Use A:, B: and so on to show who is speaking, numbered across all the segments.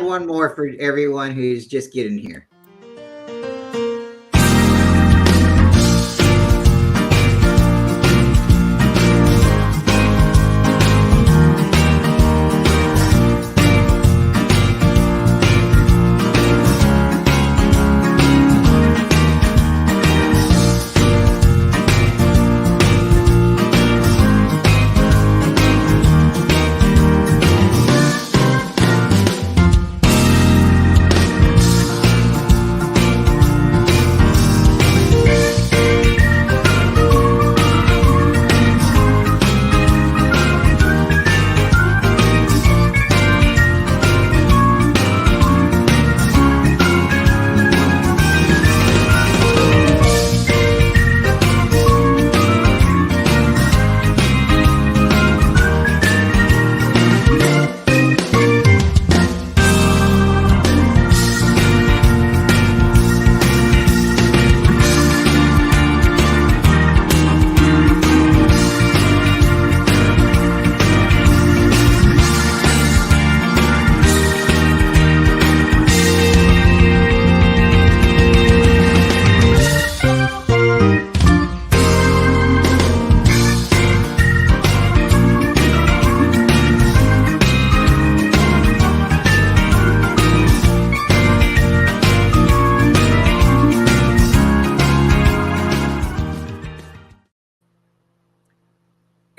A: one more for everyone who's just getting here.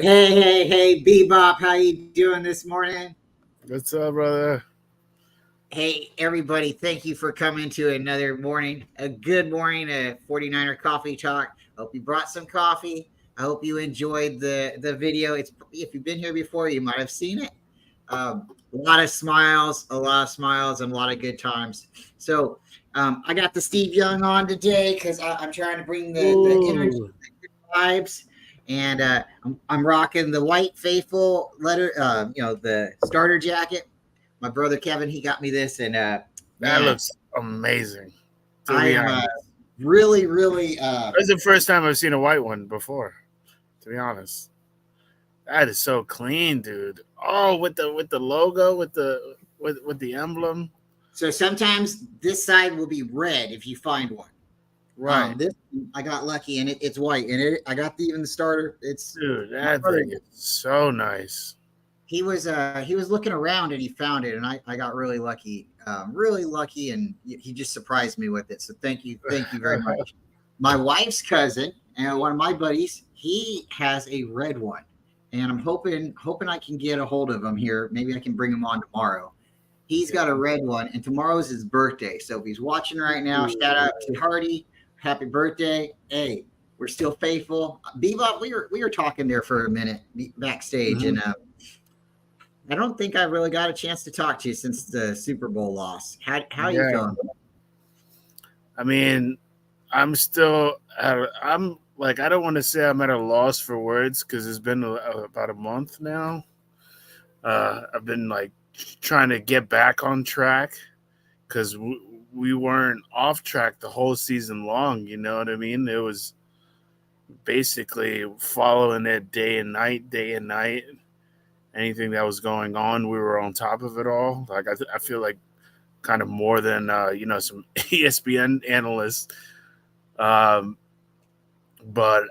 A: Hey, Bebop, how you doing this morning?
B: What's up, brother?
A: Hey, everybody, thank you for coming to another morning, a good morning, a 49er Coffee Talk. Hope you brought some coffee. I hope you enjoyed the video. If you've been here before, you might have seen it. A lot of smiles, and a lot of good times. So I got the Steve Young on today because I'm trying to bring the energy, the good vibes. And I'm rocking the white faithful letter, the starter jacket. My brother Kevin, he got me this, and
B: That looks amazing.
A: I am really.
B: That's the first time I've seen a white one before. To be honest, that is so clean, dude. Oh, with the logo, with the emblem.
A: So sometimes this side will be red if you find one.
B: Right.
A: This I got lucky, and it's white, and I got even the starter.
B: Dude, that thing is so nice.
A: He was looking around and he found it, and I got really lucky, and he just surprised me with it. So thank you very much. My wife's cousin and one of my buddies, he has a red one, and I'm hoping I can get a hold of him here. Maybe I can bring him on tomorrow. He's got a red one, and tomorrow's his birthday. So if he's watching right now, shout out to Hardy. Happy birthday. Hey, we're still faithful. Bebop, we were talking there for a minute backstage, and I don't think I really got a chance to talk to you since the Super Bowl loss. How are you feeling?
B: I mean, I'm still I'm like, I don't want to say I'm at a loss for words because it's been about a month now. I've been like trying to get back on track because we weren't off track the whole season long. You know what I mean? It was basically following it day and night. Anything that was going on, we were on top of it all. Like I feel like kind of more than some ESPN analysts. But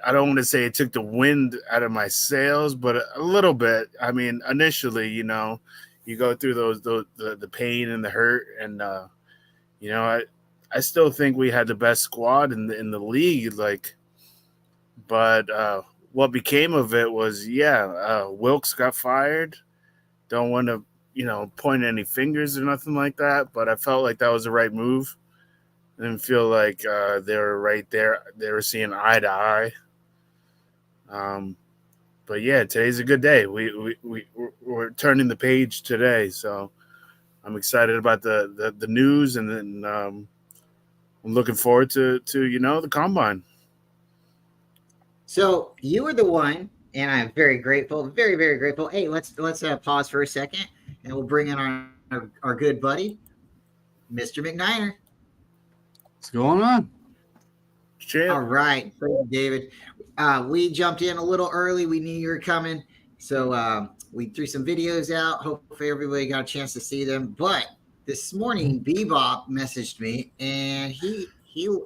B: I don't want to say it took the wind out of my sails, but a little bit. I mean, initially, you go through the pain and the hurt, and I still think we had the best squad in the league. But what became of it was, Wilkes got fired. Don't want to, point any fingers or nothing like that, but I felt like that was the right move. I didn't feel like they were right there. They were seeing eye to eye. But yeah, today's a good day. We're turning the page today, so I'm excited about the news, and then I'm looking forward to the combine.
A: So you were the one, and I'm very grateful, very, very grateful. Hey, let's pause for a second, and we'll bring in our good buddy, Mr. McNiner.
C: What's going on?
B: Chip.
A: All right, thank you, David. We jumped in a little early. We knew you were coming, so we threw some videos out. Hopefully, everybody got a chance to see them. But this morning Bebop messaged me and he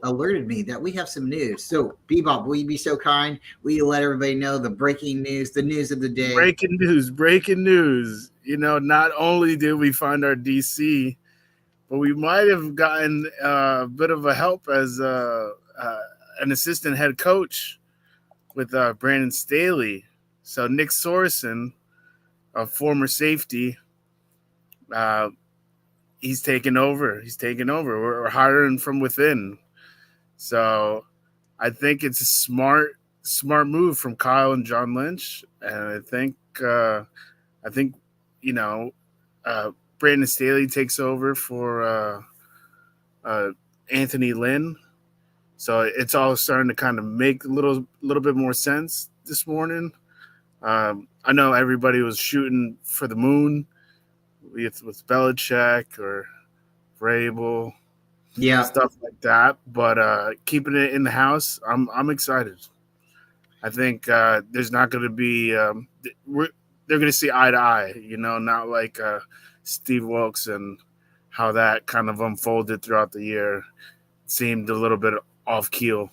A: alerted me that we have some news. So Bebop, will you be so kind? Will you let everybody know the breaking news, the news of the day?
B: Breaking news. Not only did we find our DC, but we might have gotten a bit of a help as an assistant head coach with Brandon Staley. So Nick Sorensen, a former safety, he's taken over. We're hiring from within. So I think it's a smart move from Kyle and John Lynch, and I think Brandon Staley takes over for Anthony Lynn. So it's all starting to kind of make a little bit more sense this morning. I know everybody was shooting for the moon with Belichick or Vrabel, stuff like that. But keeping it in the house, I'm excited. I think there's not going to be they're going to see eye to eye, not like Steve Wilkes and how that kind of unfolded throughout the year. It seemed a little bit off keel.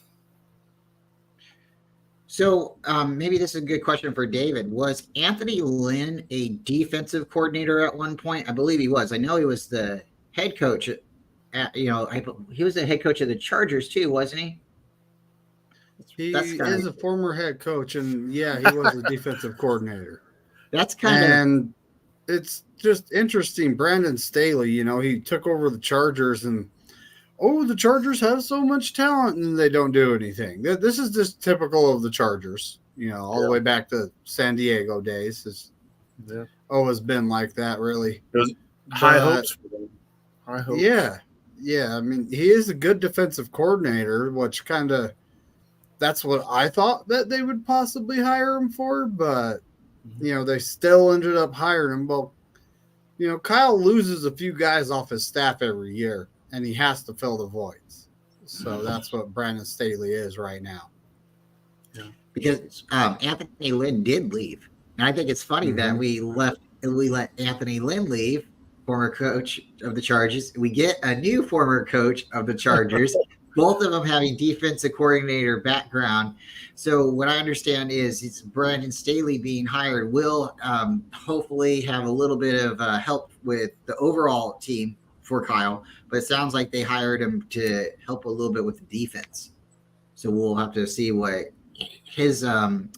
A: So maybe this is a good question for David. Was Anthony Lynn a defensive coordinator at one point? I believe he was. I know he was the head coach. He was the head coach of the Chargers too, wasn't he?
C: He is a former head coach, and he was a defensive coordinator.
A: That's kind of.
C: And it's just interesting. Brandon Staley, he took over the Chargers, and the Chargers have so much talent, and they don't do anything. This is just typical of the Chargers, all the way back to San Diego days. It's always been like that, really.
B: There's high hopes for them. High hopes.
C: Yeah. I mean, he is a good defensive coordinator, which kind of that's what I thought that they would possibly hire him for, but they still ended up hiring him. Well, Kyle loses a few guys off his staff every year, and he has to fill the voids. So that's what Brandon Staley is right now.
A: Yeah. Because Anthony Lynn did leave. And I think it's funny that we let Anthony Lynn leave, former coach of the Chargers. We get a new former coach of the Chargers, both of them having defensive coordinator background. So what I understand is it's Brandon Staley being hired will hopefully have a little bit of help with the overall team for Kyle, but it sounds like they hired him to help a little bit with the defense. So we'll have to see what his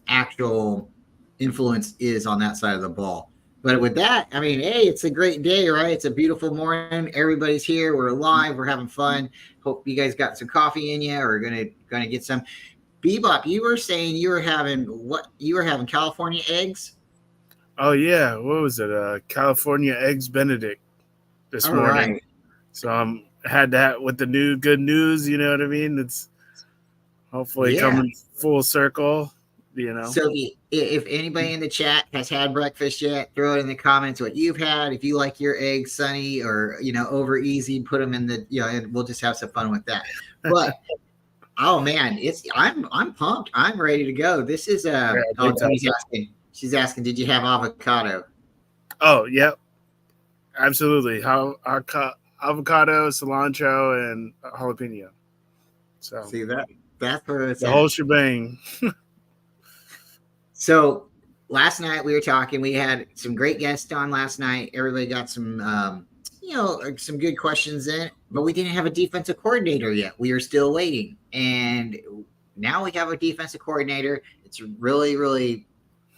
A: actual influence is on that side of the ball. But with that, I mean, hey, it's a great day, right? It's a beautiful morning. Everybody's here. We're alive. We're having fun. Hope you guys got some coffee in you or gonna get some. Bebop, you were saying you were having California eggs?
B: Oh yeah, what was it? California eggs Benedict this morning. Right. So had that with the new good news. You know what I mean? It's hopefully coming full circle.
A: So if anybody in the chat has had breakfast yet, throw it in the comments what you've had. If you like your eggs sunny or over easy, put them in the and we'll just have some fun with that. But oh man, I'm pumped. I'm ready to go. This is she's asking, did you have avocado?
B: Oh yeah, absolutely. How avocado, cilantro, and jalapeno. So
A: see that's where it's
B: the whole shebang.
A: So last night we were talking. We had some great guests on last night. Everybody got some, some good questions in, but we didn't have a defensive coordinator yet. We are still waiting, and now we have a defensive coordinator. It's really, really,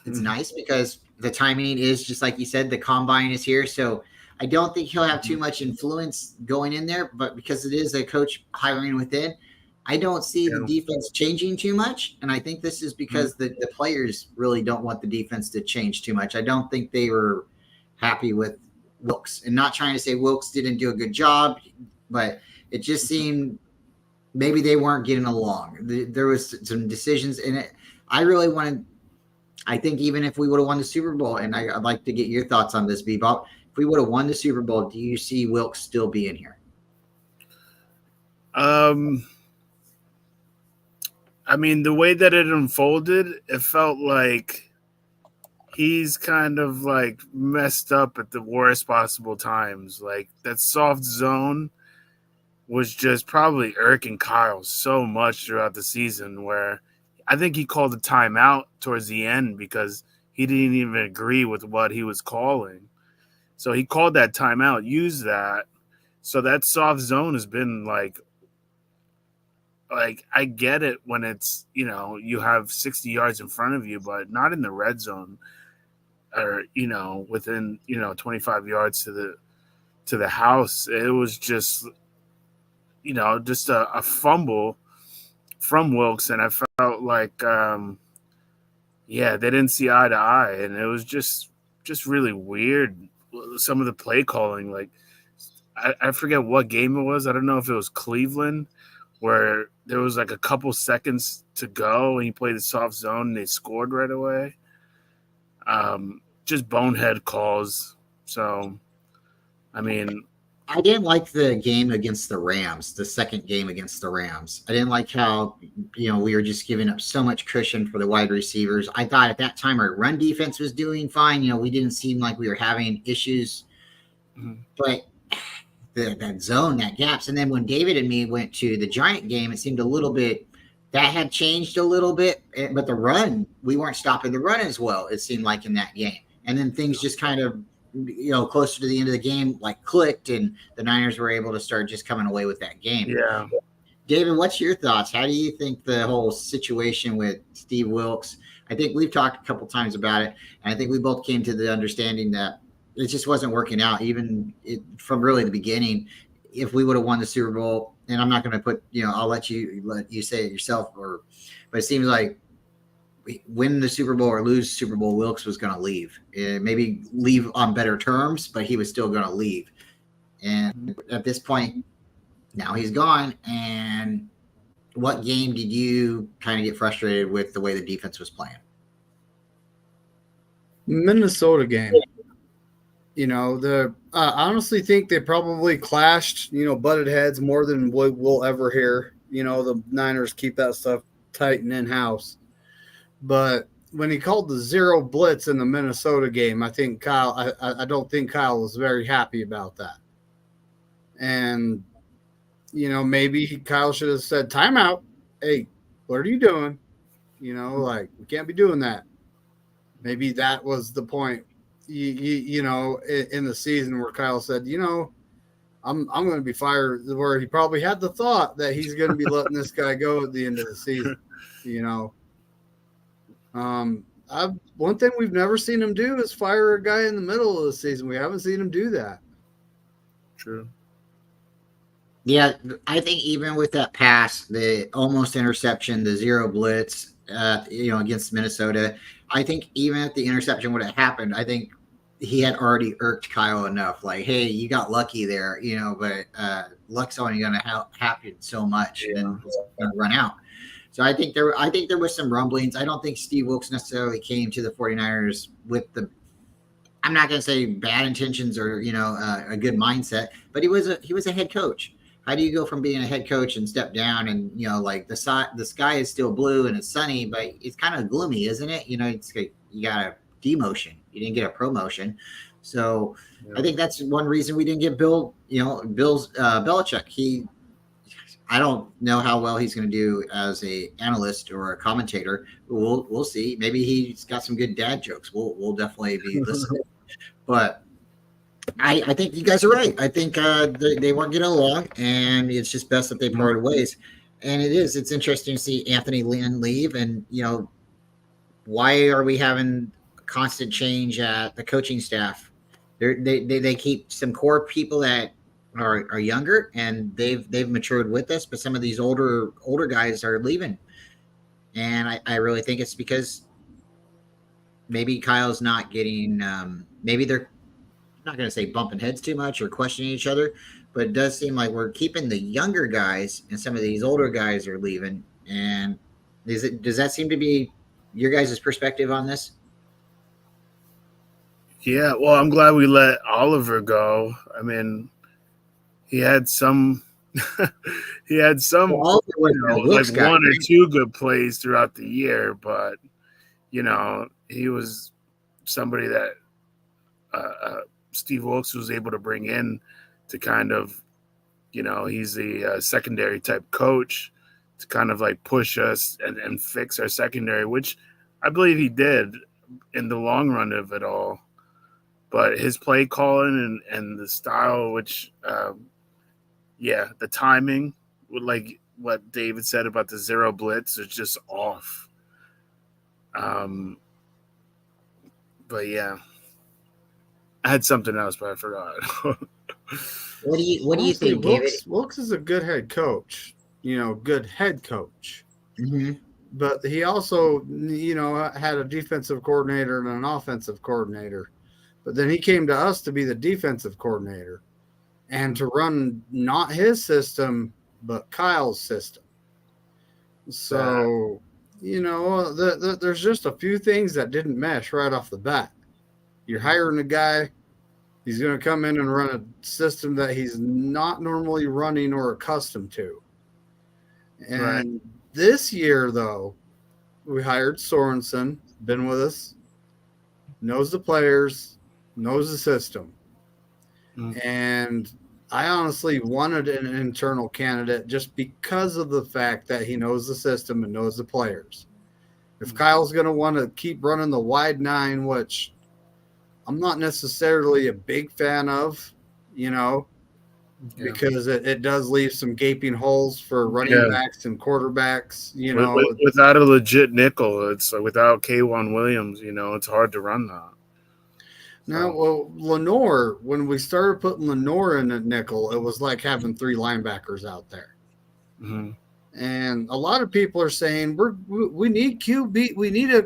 A: it's nice because the timing is just like you said. The combine is here, so I don't think he'll have too much influence going in there. But because it is a coach hiring within, I don't see the defense changing too much. And I think this is because the players really don't want the defense to change too much. I don't think they were happy with Wilkes, and not trying to say Wilkes didn't do a good job, but it just seemed maybe they weren't getting along. There was some decisions in it. I think even if we would have won the Super Bowl, and I'd like to get your thoughts on this, Bebop, if we would have won the Super Bowl, do you see Wilkes still being here?
B: I mean, the way that it unfolded, it felt like he's kind of like messed up at the worst possible times. Like that soft zone was just probably irking Kyle so much throughout the season, where I think he called a timeout towards the end because he didn't even agree with what he was calling. So he called that timeout, used that. So that soft zone has been like I get it when it's, you have 60 yards in front of you, but not in the red zone or, within, 25 yards to the house. It was just, just a fumble from Wilkes. And I felt like, they didn't see eye to eye. And it was just really weird. Some of the play calling, like, I forget what game it was. I don't know if it was Cleveland, where there was like a couple seconds to go and he played the soft zone and they scored right away. Just bonehead calls. So, I mean,
A: I didn't like the game against the Rams, the second game against the Rams. I didn't like how, we were just giving up so much cushion for the wide receivers. I thought at that time our run defense was doing fine. We didn't seem like we were having issues, but that zone, that gaps. And then when David and me went to the Giant game, it seemed a little bit, that had changed a little bit, but the run, we weren't stopping the run as well, it seemed like in that game. And then things just kind of, closer to the end of the game, like clicked, and the Niners were able to start just coming away with that game.
B: Yeah.
A: David, what's your thoughts? How do you think the whole situation with Steve Wilkes, I think we've talked a couple times about it, and I think we both came to the understanding that it just wasn't working out, even from really the beginning. If we would have won the Super Bowl, and I'm not going to put, I'll let you say it yourself, but it seems like win the Super Bowl or lose Super Bowl, Wilkes was going to leave. Maybe leave on better terms, but he was still going to leave. And at this point, now he's gone. And what game did you kind of get frustrated with the way the defense was playing?
C: Minnesota game. I honestly think they probably clashed, butted heads more than we'll ever hear. The Niners keep that stuff tight and in-house. But when he called the zero blitz in the Minnesota game, I think I don't think Kyle was very happy about that. And, maybe Kyle should have said, timeout. Hey, what are you doing? We can't be doing that. Maybe that was the point, in the season where Kyle said, I'm going to be fired, where he probably had the thought that he's going to be letting this guy go at the end of the season, One thing we've never seen him do is fire a guy in the middle of the season. We haven't seen him do that.
B: True.
A: Yeah, I think even with that pass, the almost interception, the zero blitz, against Minnesota, I think even if the interception would have happened, I think he had already irked Kyle enough. Like, hey, you got lucky there, but luck's only going to happen so much, and it's going to run out. So I think there was some rumblings. I don't think Steve Wilkes necessarily came to the 49ers with I'm not going to say bad intentions or, a good mindset, but he was a head coach. How do you go from being a head coach and step down and, like the sky is still blue and it's sunny, but it's kind of gloomy, isn't it? It's like you got a demotion. You didn't get a promotion. So yeah. I think that's one reason we didn't get Bill's Belichick. I don't know how well he's going to do as a analyst or a commentator. We'll see. Maybe he's got some good dad jokes. We'll definitely be listening. But I think you guys are right. I think they weren't getting along, and it's just best that they parted ways. And it's interesting to see Anthony Lynn leave. And why are we having constant change at the coaching staff? They keep some core people that are younger, and they've matured with us, but some of these older guys are leaving, and I really think it's because maybe Kyle's not getting maybe they're not going to say bumping heads too much or questioning each other, but it does seem like we're keeping the younger guys and some of these older guys are leaving. And does that seem to be your guys' perspective on this?
B: Yeah, well, I'm glad we let Oliver go. I mean, he had some like one or two good plays throughout the year, but he was somebody that Steve Wilkes was able to bring in to kind of, he's the secondary type coach to kind of like push us and fix our secondary, which I believe he did in the long run of it all. But his play calling and the style, which, the timing, like what David said about the zero blitz, is just off. But yeah, I had something else, but I forgot.
A: What do you think, David?
C: Wilkes is a good head coach. Good head coach.
A: Mm-hmm.
C: But he also, had a defensive coordinator and an offensive coordinator. But then he came to us to be the defensive coordinator and to run not his system, but Kyle's system. So, there's just a few things that didn't mesh right off the bat. You're hiring a guy, he's going to come in and run a system that he's not normally running or accustomed to. And this year, though, we hired Sorensen, been with us, knows the players, knows the system. And I honestly wanted an internal candidate just because of the fact that he knows the system and knows the players. If Kyle's going to want to keep running the wide nine, which I'm not necessarily a big fan of, because it does leave some gaping holes for running backs and quarterbacks,
B: Without a legit nickel, it's like without K1 Williams, it's hard to run that.
C: Now, Lenore, when we started putting Lenore in a nickel, it was like having three linebackers out there.
B: Mm-hmm.
C: And a lot of people are saying we need QB, we need a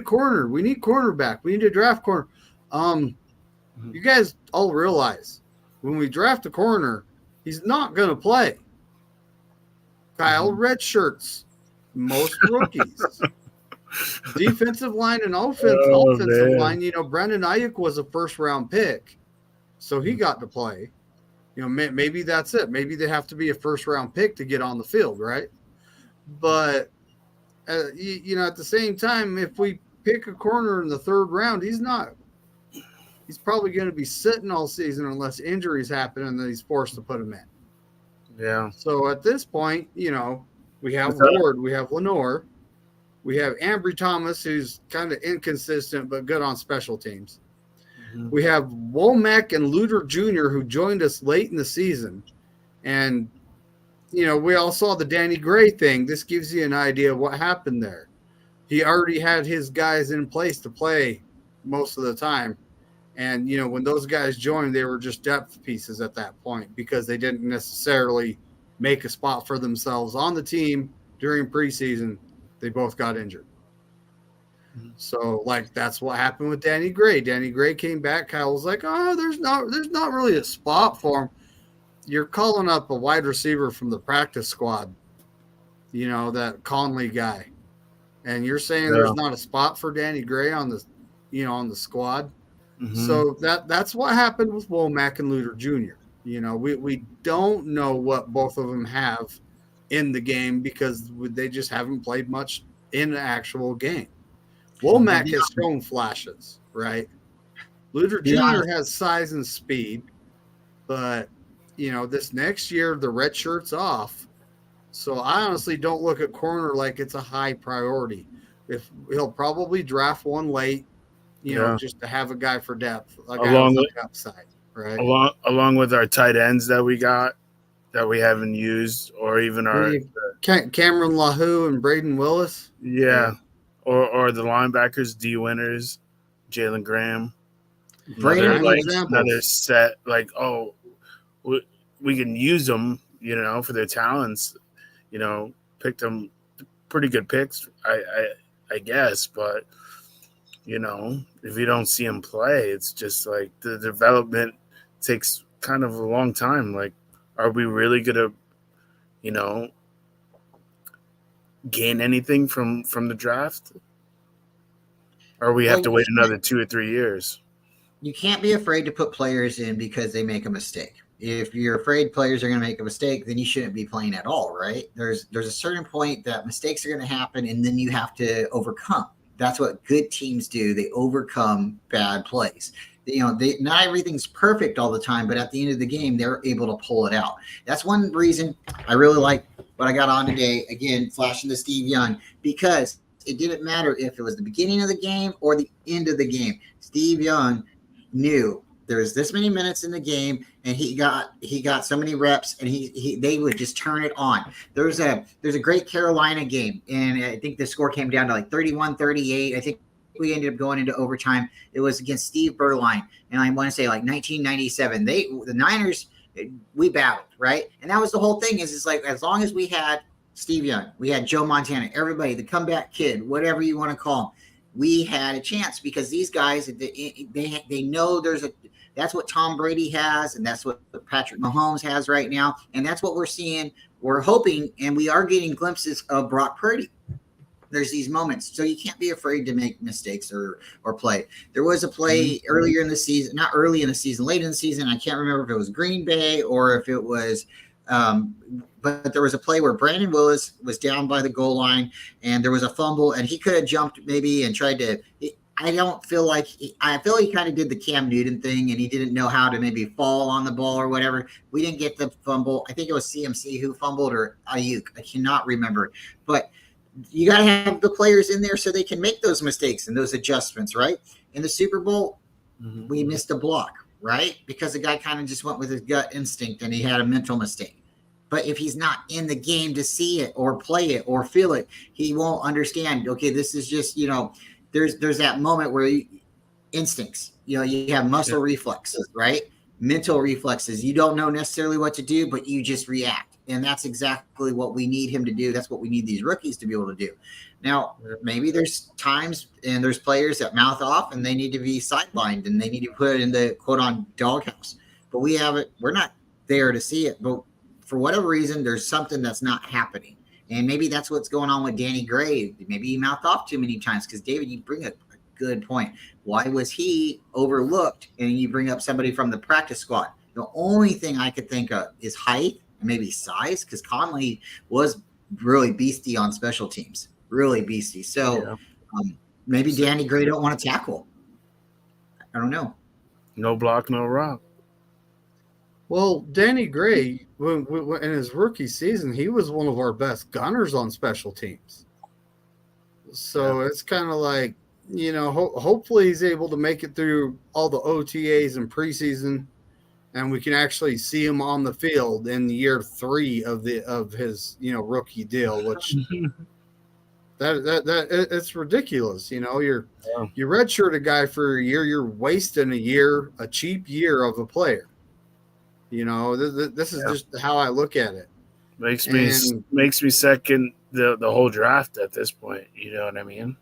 C: corner, we need cornerback, we need a draft corner. You guys all realize when we draft a corner, he's not going to play. Kyle redshirts most rookies. Defensive line and offensive line, Brandon Ayuk was a first-round pick, so he got to play. Maybe that's it. Maybe they have to be a first-round pick to get on the field, right? But, at the same time, if we pick a corner in the third round, he's probably going to be sitting all season unless injuries happen and then he's forced to put him in.
B: Yeah.
C: So at this point, we have Ward, we have Lenore, we have Ambry Thomas, who's kind of inconsistent but good on special teams. Mm-hmm. We have Womack and Luter Jr., who joined us late in the season. And, we all saw the Danny Gray thing. This gives you an idea of what happened there. He already had his guys in place to play most of the time. And, when those guys joined, they were just depth pieces at that point because they didn't necessarily make a spot for themselves on the team during preseason. They both got injured. So, that's what happened with Danny Gray. Danny Gray came back. Kyle was like, oh, there's not really a spot for him. You're calling up a wide receiver from the practice squad, that Conley guy. And you're saying there's not a spot for Danny Gray on the, on the squad. Mm-hmm. So that's what happened with Womack and Luter Jr. We don't know what both of them have in the game because they just haven't played much in the actual game. Womack has shown flashes, right? Luter Jr. has size and speed, but this next year the red shirt's off. So I honestly don't look at corner like it's a high priority. If he'll probably draft one late, just to have a guy for depth, a guy with the upside, right?
B: Along with our tight ends that we got that we haven't used, or even our
C: Cameron LaHoo and Braden Willis.
B: Yeah. Or the linebackers, D. Winters, Jalen Graham. Another set, we can use them, for their talents. Picked them pretty good picks, I guess, but if you don't see them play, it's just like the development takes kind of a long time. Like, are we really gonna, gain anything from the draft? Or we have to wait another 2 or 3 years?
A: You can't be afraid to put players in because they make a mistake. If you're afraid players are going to make a mistake, then you shouldn't be playing at all, right? There's a certain point that mistakes are going to happen, and then you have to overcome. That's what good teams do. They overcome bad plays. Not everything's perfect all the time, but at the end of the game, they're able to pull it out. That's one reason I really like what I got on today. Again, flashing to Steve Young, because it didn't matter if it was the beginning of the game or the end of the game. Steve Young knew there's this many minutes in the game, and he got so many reps, and they would just turn it on. There's a great Carolina game, and I think the score came down to like 31-38. I think we ended up going into overtime. It was against Steve Berline, and I want to say like 1997. The Niners, we battled, right? And that was the whole thing. Is like, as long as we had Steve Young, we had Joe Montana, everybody, the comeback kid, whatever you want to call him, we had a chance, because these guys, they know that's what Tom Brady has, and that's what Patrick Mahomes has right now, and that's what we're seeing. We're hoping, and we are getting glimpses of Brock Purdy. There's these moments, so you can't be afraid to make mistakes or play. There was a play earlier in the season, not early in the season, late in the season. I can't remember if it was Green Bay or if it was, but there was a play where Brandon Willis was down by the goal line, and there was a fumble, and he could have jumped maybe and tried to. I feel like he kind of did the Cam Newton thing, and he didn't know how to maybe fall on the ball or whatever. We didn't get the fumble. I think it was CMC who fumbled, or Ayuk. I cannot remember, but you got to have the players in there so they can make those mistakes and those adjustments, right? In the Super Bowl, we missed a block, right? Because the guy kind of just went with his gut instinct and he had a mental mistake. But if he's not in the game to see it or play it or feel it, he won't understand. Okay, this is just, there's that moment where instincts, you have muscle reflexes, right? Mental reflexes. You don't know necessarily what to do, but you just react. And that's exactly what we need him to do. That's what we need these rookies to be able to do. Now, maybe there's times and there's players that mouth off and they need to be sidelined and they need to put it in the quote on doghouse. But we're not there to see it. But for whatever reason, there's something that's not happening. And maybe that's what's going on with Danny Gray. Maybe he mouthed off too many times, because David, you bring a good point. Why was he overlooked? And you bring up somebody from the practice squad. The only thing I could think of is height. Maybe size, because Conley was really beastie on special teams, really beastie. So maybe Danny Gray don't want to tackle. I don't know.
B: No block, no rock.
C: Well, Danny Gray, when in his rookie season, he was one of our best gunners on special teams. So it's kind of like, hopefully he's able to make it through all the OTAs and preseason, and we can actually see him on the field in year 3 of his rookie deal, which that it's ridiculous. You redshirt a guy for a year, you're wasting a cheap year of a player. This is just how I look at it.
B: Makes me second the whole draft at this point. You know what I mean?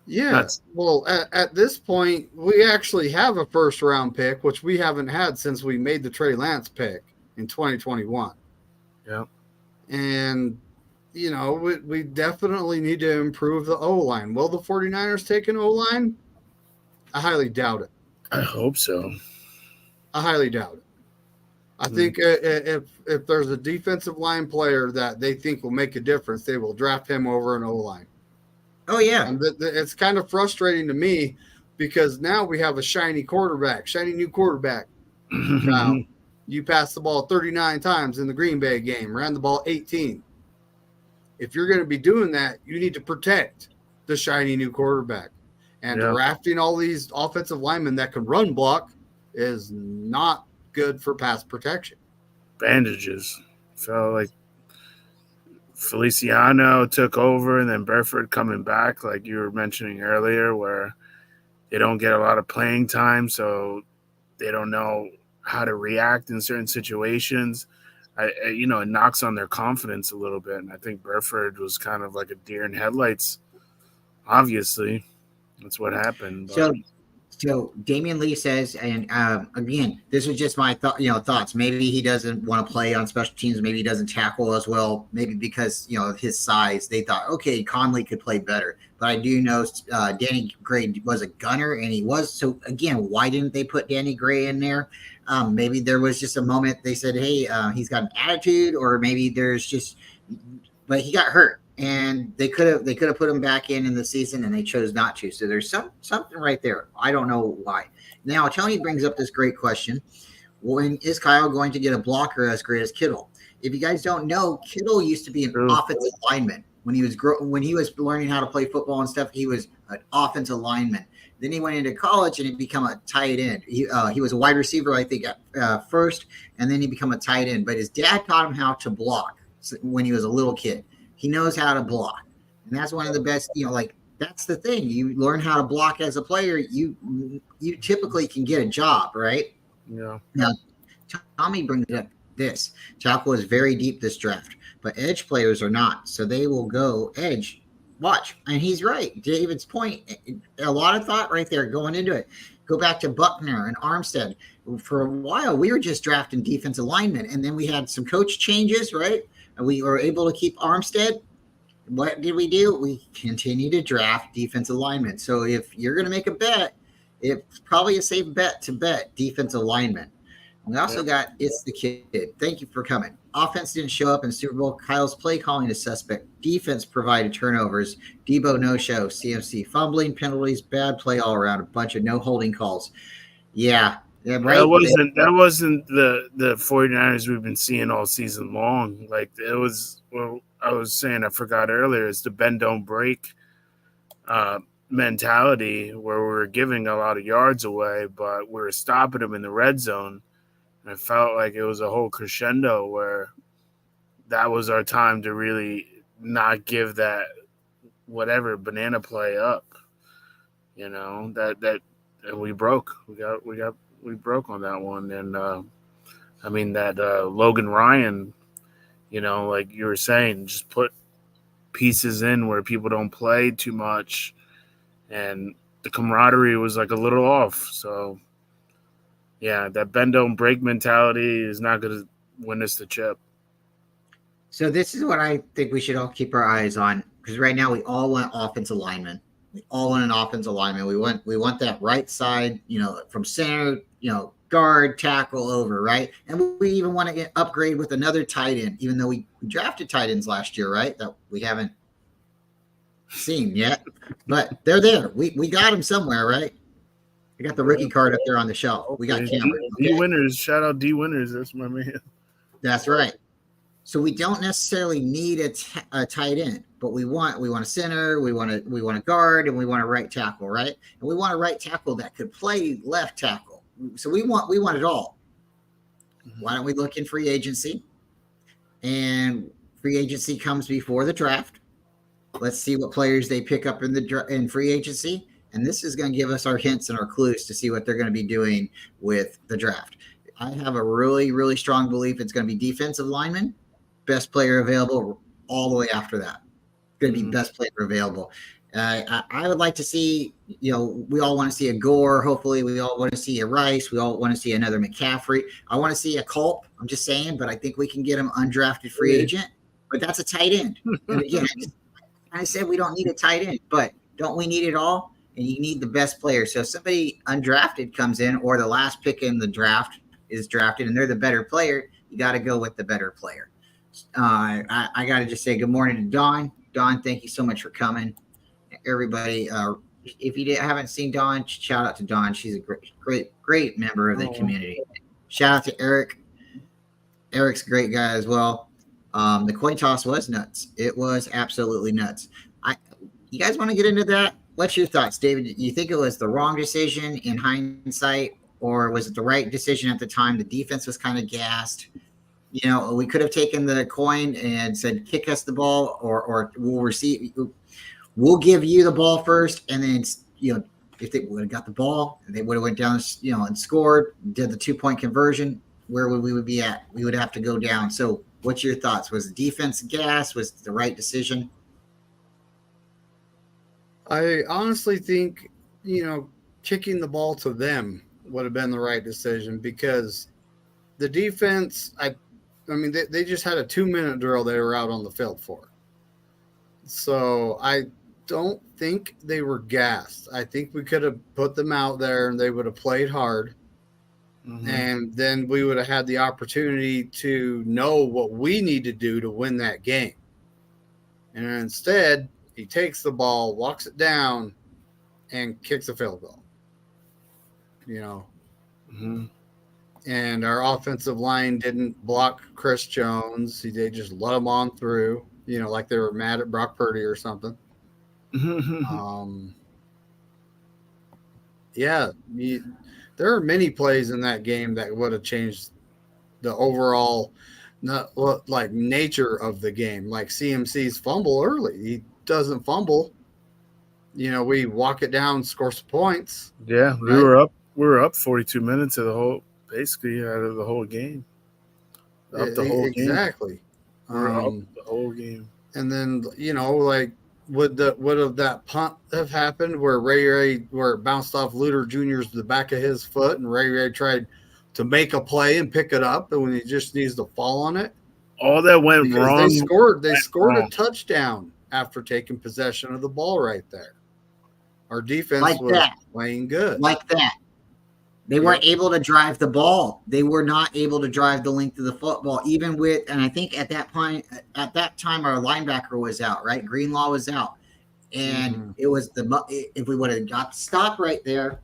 C: Yeah. Well, at this point, we actually have a first-round pick, which we haven't had since we made the Trey Lance pick in 2021.
B: Yeah.
C: And, we definitely need to improve the O-line. Will the 49ers take an O-line? I highly doubt it.
B: I hope so.
C: I highly doubt it. I think if there's a defensive line player that they think will make a difference, they will draft him over an O-line.
A: Oh, yeah.
C: And it's kind of frustrating to me, because now we have a shiny new quarterback. Now, you passed the ball 39 times in the Green Bay game, ran the ball 18. If you're going to be doing that, you need to protect the shiny new quarterback. And drafting all these offensive linemen that can run block is not good for pass protection.
B: Bandages. So, like, Feliciano took over, and then Burford coming back, like you were mentioning earlier, where they don't get a lot of playing time, so they don't know how to react in certain situations. It knocks on their confidence a little bit, and I think Burford was kind of like a deer in headlights. Obviously, that's what happened. But.
A: So Damian Lee says, and again, this was just my thoughts. Maybe he doesn't want to play on special teams. Maybe he doesn't tackle as well. Maybe because of his size, they thought, okay, Conley could play better. But I do know Danny Gray was a gunner, and he was. So again, why didn't they put Danny Gray in there? Maybe there was just a moment they said, hey, he's got an attitude, or maybe there's just. But he got hurt. and they could have put him back in the season, and they chose not to. So there's something right there. I don't know why. Now Tony brings up this great question: when is Kyle going to get a blocker as great as Kittle? If you guys don't know, Kittle used to be an offensive lineman when he was learning how to play football and stuff. He was an offensive lineman. Then he went into college and he became a tight end. He was a wide receiver, I think, at first, and then he became a tight end. But his dad taught him how to block when he was a little kid. He knows how to block, and that's one of the best. That's the thing. You learn how to block as a player. You typically can get a job, right?
B: Yeah.
A: Now, Tommy brings up this. Tackle is very deep this draft, but edge players are not. So they will go edge. Watch. And he's right. David's point. A lot of thought right there going into it. Go back to Buckner and Armstead. For a while, we were just drafting defensive linemen, and then we had some coach changes, right? And we were able to keep Armstead. What did we do? We continue to draft defensive linemen. So if you're going to make a bet, it's probably a safe bet to bet defensive linemen. We also got It's the Kid. Thank you for coming. Offense didn't show up in Super Bowl. Kyle's play calling is suspect. Defense provided turnovers. Debo no-show. CMC fumbling, penalties, bad play all around. A bunch of no holding calls. Yeah. Right.
B: That wasn't the 49ers we've been seeing all season long. Like it was. Well, I was saying I forgot earlier. It's the bend don't break mentality where we're giving a lot of yards away, but we're stopping them in the red zone. And it felt like it was a whole crescendo where that was our time to really not give that whatever banana play up. That and we broke. We broke on that one. And that Logan Ryan, like you were saying, just put pieces in where people don't play too much, and the camaraderie was like a little off. So yeah, that bend don't break mentality is not going to win us the chip.
A: So this is what I think we should all keep our eyes on, because right now we all want offensive linemen. We all want an offensive lineman. We want that right side, from center, guard, tackle over, right? And we even want to upgrade with another tight end, even though we drafted tight ends last year, right? That we haven't seen yet, but they're there. We got them somewhere, right? I got the rookie card up there on the shelf. We got Cameron.
B: D Winners. Shout out D Winners. That's my man.
A: That's right. So we don't necessarily need a tight end, but we want a center, we want a guard, and we want a right tackle, right? And we want a right tackle that could play left tackle. So we want it all. Why don't we look in free agency? And free agency comes before the draft. Let's see what players they pick up in free agency. And this is going to give us our hints and our clues to see what they're going to be doing with the draft. I have a really, really strong belief it's going to be defensive lineman, best player available all the way after that. It's going to be best player available. I would like to see, we all want to see a Gore. Hopefully we all want to see a Rice. We all want to see another McCaffrey. I want to see a Culp. I'm just saying, but I think we can get him undrafted free agent. But that's a tight end. And again, I said we don't need a tight end, but don't we need it all? And you need the best player. So if somebody undrafted comes in, or the last pick in the draft is drafted and they're the better player, you got to go with the better player. I got to just say good morning to Dawn. Dawn, thank you so much for coming. Everybody, if you haven't seen Dawn, shout out to Dawn. She's a great member of the community. Shout out to Eric. Eric's a great guy as well. The coin toss was nuts. It was absolutely nuts. You guys want to get into that? What's your thoughts, David? You think it was the wrong decision in hindsight, or was it the right decision at the time? The defense was kind of gassed. We could have taken the coin and said, kick us the ball, or we'll give you the ball first. And then, if they would have got the ball, they would have went down, and scored, did the 2-point conversion. Where would we be at? We would have to go down. So what's your thoughts? Was the defense gas? Was it the right decision?
C: I honestly think, kicking the ball to them would have been the right decision, because the defense, they just had a 2-minute drill they were out on the field for. So I don't think they were gassed. I think we could have put them out there and they would have played hard. Mm-hmm. And then we would have had the opportunity to know what we need to do to win that game. And instead, he takes the ball, walks it down, and kicks a field goal.
B: Mm-hmm.
C: And our offensive line didn't block Chris Jones. They just let him on through, like they were mad at Brock Purdy or something. Yeah, there are many plays in that game that would have changed the overall nature of the game. Like CMC's fumble early. He doesn't fumble. We walk it down, score some points.
B: Yeah, we
C: right?
B: were up 42 minutes of basically out of the whole game. Up the whole game.
C: Exactly.
B: We're up the whole game.
C: And then would have that punt have happened where where it bounced off Luter Jr.'s the back of his foot and Ray tried to make a play and pick it up, and when he just needs to fall on it?
B: All that went wrong.
C: They scored a touchdown after taking possession of the ball right there. Our defense was playing good.
A: Like that. They weren't able to drive the ball. They were not able to drive the length of the football, even with, and I think at that time, our linebacker was out, right? Greenlaw was out. And it was if we would have got to stop right there,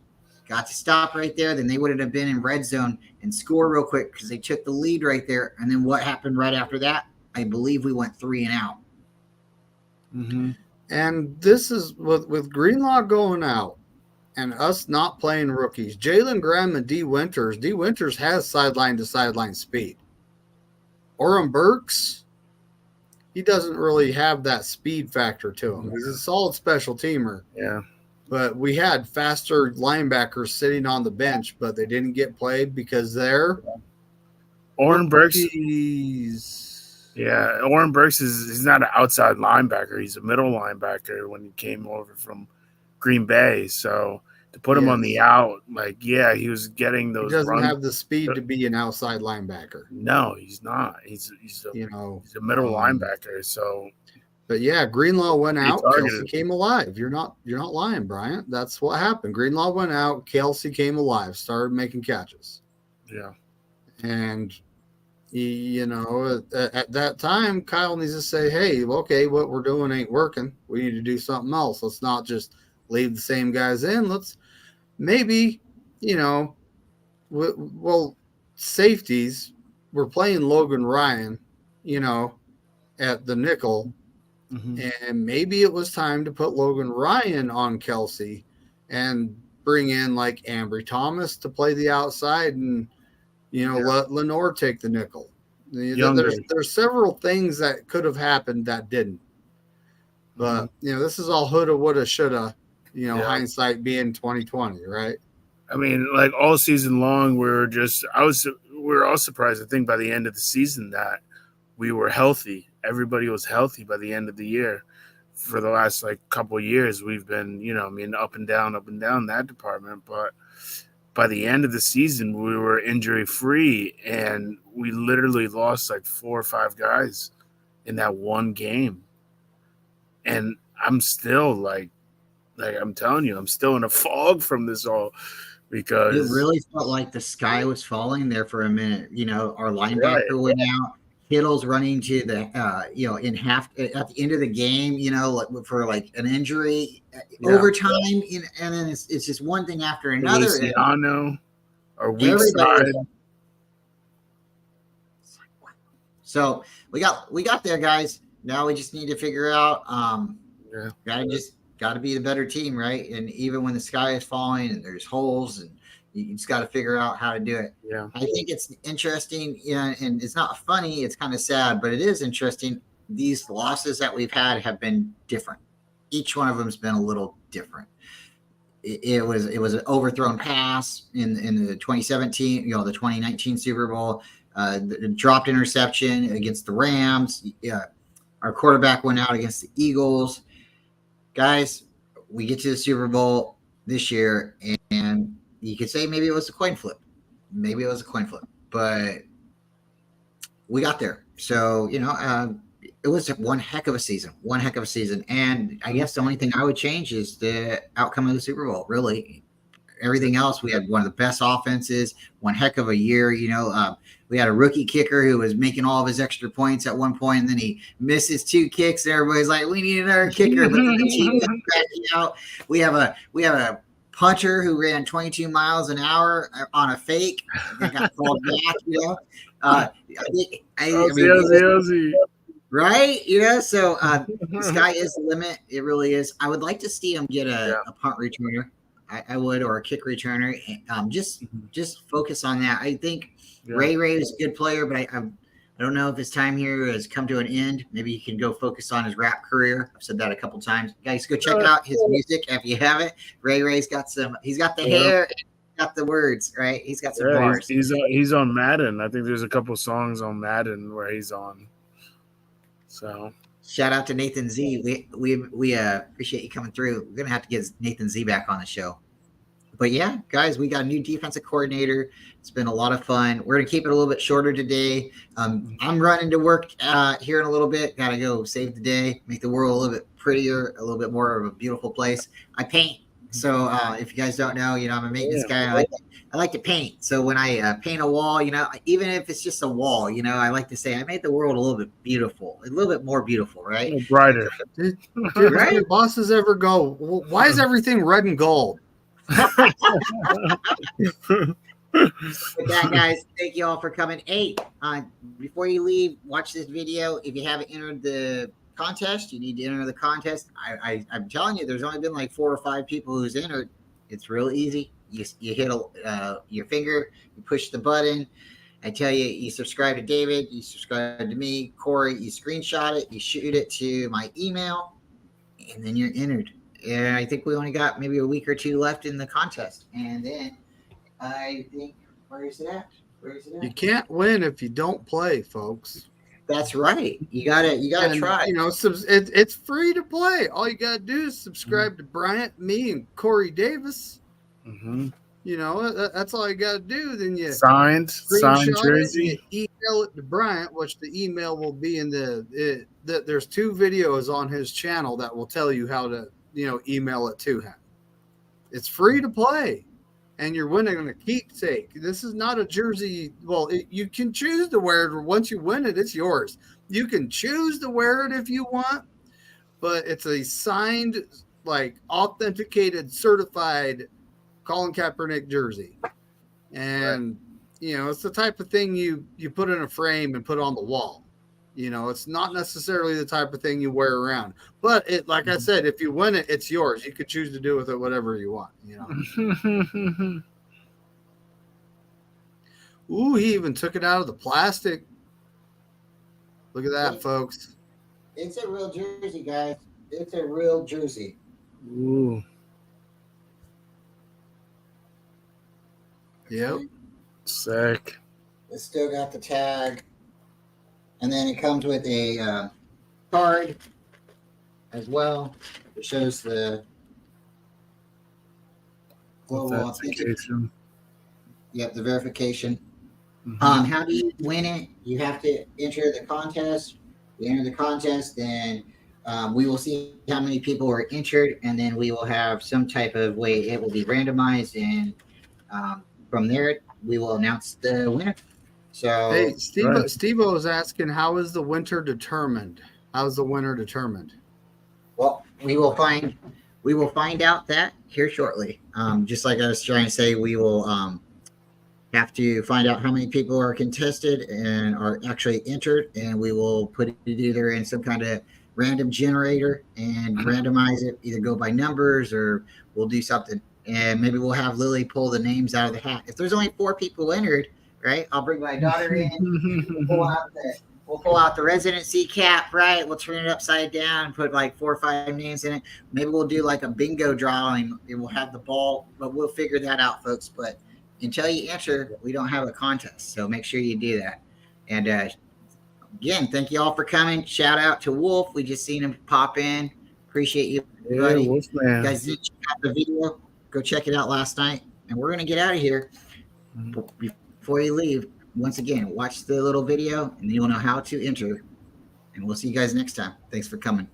A: then they would have been in red zone and score real quick because they took the lead right there. And then what happened right after that? I believe we went 3 and out.
B: Mm-hmm.
C: And this is with Greenlaw going out and us not playing rookies. Jalen Graham and D. Winters has sideline to sideline speed. Oren Burks, he doesn't really have that speed factor to him. He's a solid special teamer.
B: Yeah.
C: But we had faster linebackers sitting on the bench, but they didn't get played because they're
B: Oren Burks.
C: Yeah,
B: Oren Burks he's not an outside linebacker. He's a middle linebacker when he came over from Green Bay. So to put him on the out, he was getting those.
C: He doesn't have the speed to be an outside linebacker.
B: No, he's not. He's a middle linebacker. So,
C: but yeah, Greenlaw went out. Kelsey came alive. You're not lying, Bryant. That's what happened. Greenlaw went out. Kelsey came alive. Started making catches.
B: Yeah,
C: and at that time, Kyle needs to say, "Hey, okay, what we're doing ain't working. We need to do something else. Let's not just leave the same guys in. Let's maybe, safeties. We're playing Logan Ryan, at the nickel, and maybe it was time to put Logan Ryan on Kelsey and bring in like Ambry Thomas to play the outside and." Let Lenore take the nickel. There's several things that could have happened that didn't. But this is all coulda, woulda, shoulda. Hindsight being 2020, right?
B: I mean, like all season long, we were all surprised. I think by the end of the season that we were healthy. Everybody was healthy by the end of the year. For the last couple of years, we've been up and down that department, but. By the end of the season, we were injury free, and we literally lost 4 or 5 guys in that one game. And I'm still I'm telling you, I'm still in a fog from this all because
A: it really felt like the sky was falling there for a minute. Our linebacker went out. Kittle's running to the, in half at the end of the game, for an injury, overtime, and then it's just one thing after another.
B: Luciano, our weak side.
A: So we got there, guys. Now we just need to figure out. Got to be the better team, right? And even when the sky is falling and there's holes and. You just got to figure out how to do it.
B: Yeah.
A: I think it's interesting, and it's not funny. It's kind of sad, but it is interesting. These losses that we've had have been different. Each one of them has been a little different. It was an overthrown pass in the 2017, the 2019 Super Bowl, the dropped interception against the Rams. Our quarterback went out against the Eagles. Guys, we get to the Super Bowl this year, and you could say maybe it was a coin flip. But we got there. So, it was one heck of a season. And I guess the only thing I would change is the outcome of the Super Bowl, really. everything else, we had one of the best offenses, one heck of a year. We had a rookie kicker who was making all of his extra points at one point, and then he misses 2 kicks, and everybody's like, "We need another kicker." But the team got cracking out. We have a punter who ran 22 miles an hour on a fake that got called back. Right? So the sky is the limit. It really is. I would like to see him get a punt returner. I would, or a kick returner. Just focus on that. I think Ray is a good player, but I don't know if his time here has come to an end. Maybe he can go focus on his rap career. I've said that a couple times. Guys, go check out his music if you haven't. Ray's got he's got the hair, got the words, right? He's got some bars.
B: He's on Madden. I think there's a couple songs on Madden where he's on. So
A: shout out to Nathan Z. We appreciate you coming through. We're gonna have to get Nathan Z back on the show. But yeah, guys, we got a new defensive coordinator. It's been a lot of fun. We're gonna keep it a little bit shorter today. I'm running to work here in a little bit. Gotta go save the day, make the world a little bit prettier, a little bit more of a beautiful place. I paint. So if you guys don't know, I'm a maintenance guy. I like to paint. So when I paint a wall, even if it's just a wall, I like to say I made the world a little bit beautiful, a little bit more beautiful, right?
B: Brighter.
C: Did your bosses ever go, why is everything red and gold?
A: With that, guys, thank you all for coming. Hey, before you leave, watch this video. If you haven't entered the contest, you need to enter the contest. I'm telling you, there's only been like 4 or 5 people who's entered. It's real easy. You hit your finger, you push the button. I tell you, you subscribe to David, you subscribe to me, Corey, you screenshot it, you shoot it to my email, and then you're entered. And I think we only got maybe a week or 2 left in the contest. And then I think, where is it at?
C: You can't win if you don't play, folks.
A: That's right. You gotta try.
C: It's free to play. All you gotta do is subscribe to Bryant, me, and Corey Davis.
B: Mm-hmm.
C: That's all you gotta do. Then you
B: signed jersey.
C: You email it to Bryant, which the email will be in there's 2 videos on his channel that will tell you how to email it to him. It's free to play, and you're winning a keepsake. This is not a jersey. Well, you can choose to wear it. Once you win it, it's yours. You can choose to wear it if you want, but it's a signed, authenticated, certified Colin Kaepernick jersey. And, it's the type of thing you put in a frame and put on the wall. It's not necessarily the type of thing you wear around. But I said, if you win it, it's yours. You could choose to do with it whatever you want. Ooh, he even took it out of the plastic. Look at that, folks.
A: It's a real jersey, guys. It's a real jersey.
B: Ooh.
C: Yep.
B: Sick.
A: It's still got the tag. And then it comes with a card as well. It shows the global authentication. Yep, the verification. Mm-hmm. How do you win it? You have to enter the contest. You enter the contest, then we will see how many people are entered, and then we will have some type of way it will be randomized, and from there we will announce the winner. So,
C: hey, Steve-O is asking, how is the winner determined? How's the winner determined?
A: Well, we will find out that here shortly. Just like I was trying to say, we will have to find out how many people are contested and are actually entered, and we will put it either in some kind of random generator and randomize it, either go by numbers or we'll do something. And maybe we'll have Lily pull the names out of the hat. If there's only 4 people entered, right? I'll bring my daughter in. We'll pull out the residency cap, right? We'll turn it upside down and put 4 or 5 names in it. Maybe we'll do a bingo drawing and we'll have the ball, but we'll figure that out, folks. But until you enter, we don't have a contest. So make sure you do that. And again, thank you all for coming. Shout out to Wolf. We just seen him pop in. Appreciate you, buddy.
B: Yeah, Wolfman.
A: You guys did check out the video. Go check it out last night. And we're going to get out of here. Before you leave, once again, watch the little video and you'll know how to enter. And we'll see you guys next time. Thanks for coming.